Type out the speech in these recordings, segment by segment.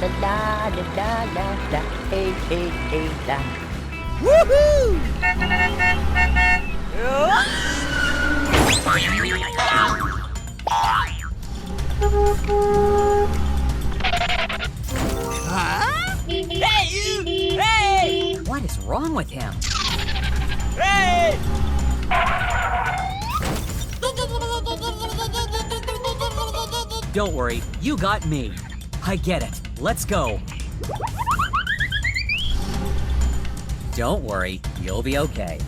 la la la la la. Hey, hey, hey, la. Woohoo! Huh? Hey, you! Hey! What is wrong with him? Hey! Don't worry, you got me. I get it. Let's go. Don't worry, you'll be okay.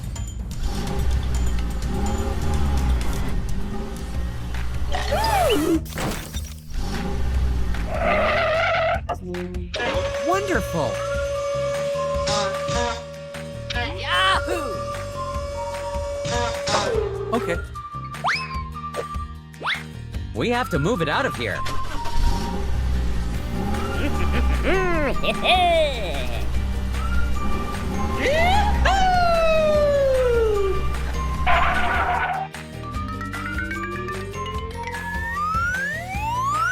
Wonderful. Yahoo! Okay. We have to move it out of here.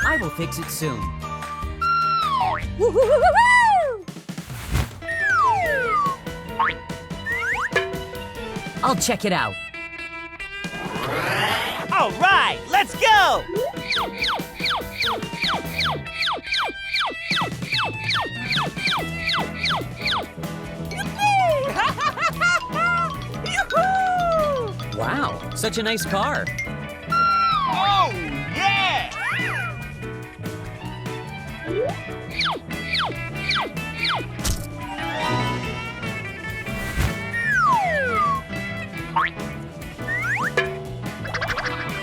I will fix it soon. I'll check it out. All right, let's go! Wow, such a nice car. Oh, yeah!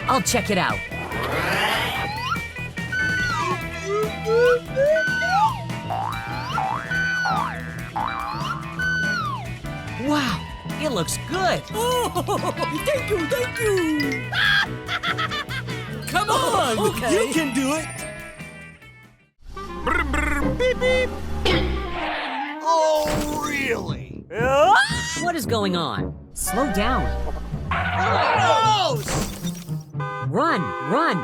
I'll check it out. Wow, it looks good. Thank you, thank you. Come on, you can do it. Beep, beep. Oh, really? What is going on? Slow down. Gross! Run, run.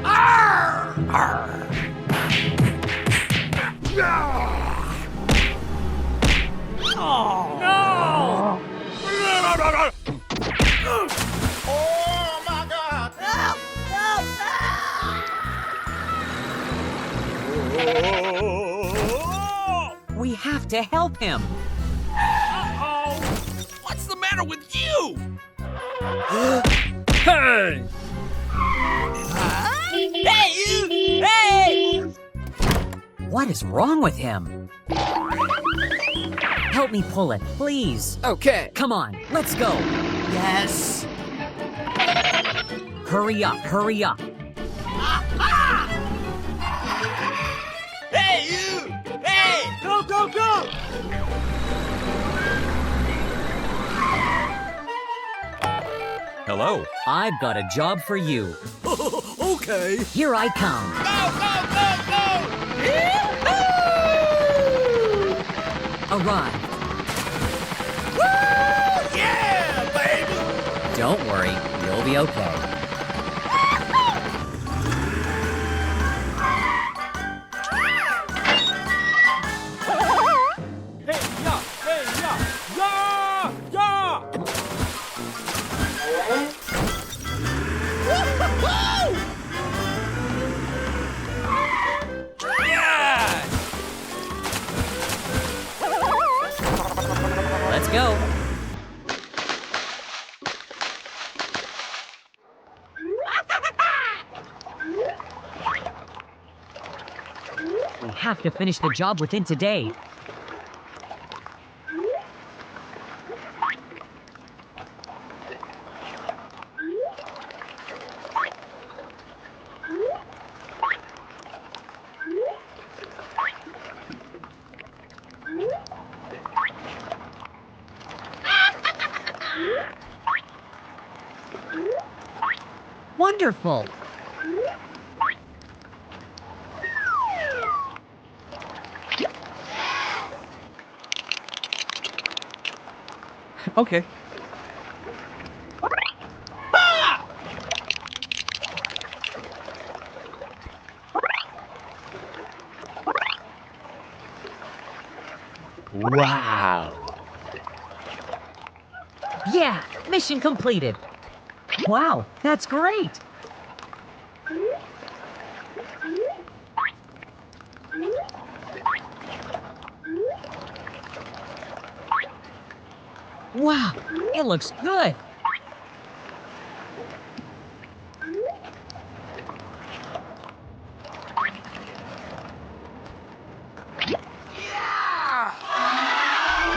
Arr! Arr! No! Oh, my God! Help! Help! We have to help him. Uh-oh! What's the matter with you? Hey! Hey, you! Hey! What is wrong with him? Help me pull it, please. Okay. Come on, let's go. Yes. Hurry up, hurry up. Hey, you! Hey! Go, go, go! Hello. I've got a job for you. Okay. Here I come. Go, go, go, go! Arrive. Woo! Yeah, baby! Don't worry, you'll be okay. Hey, yeah, yeah, yeah! Yeah! Let's go. We have to finish the job within today. Wonderful. Okay. Wow. Yeah, mission completed. Wow, that's great. Wow, it looks good.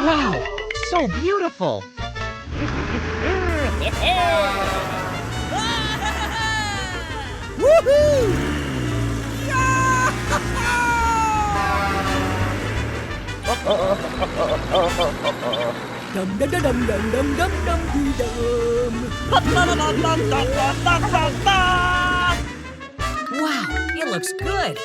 Wow, so beautiful. Woohoo! Dum dum dum dum dum dum dum dum dum. Wow, it looks good.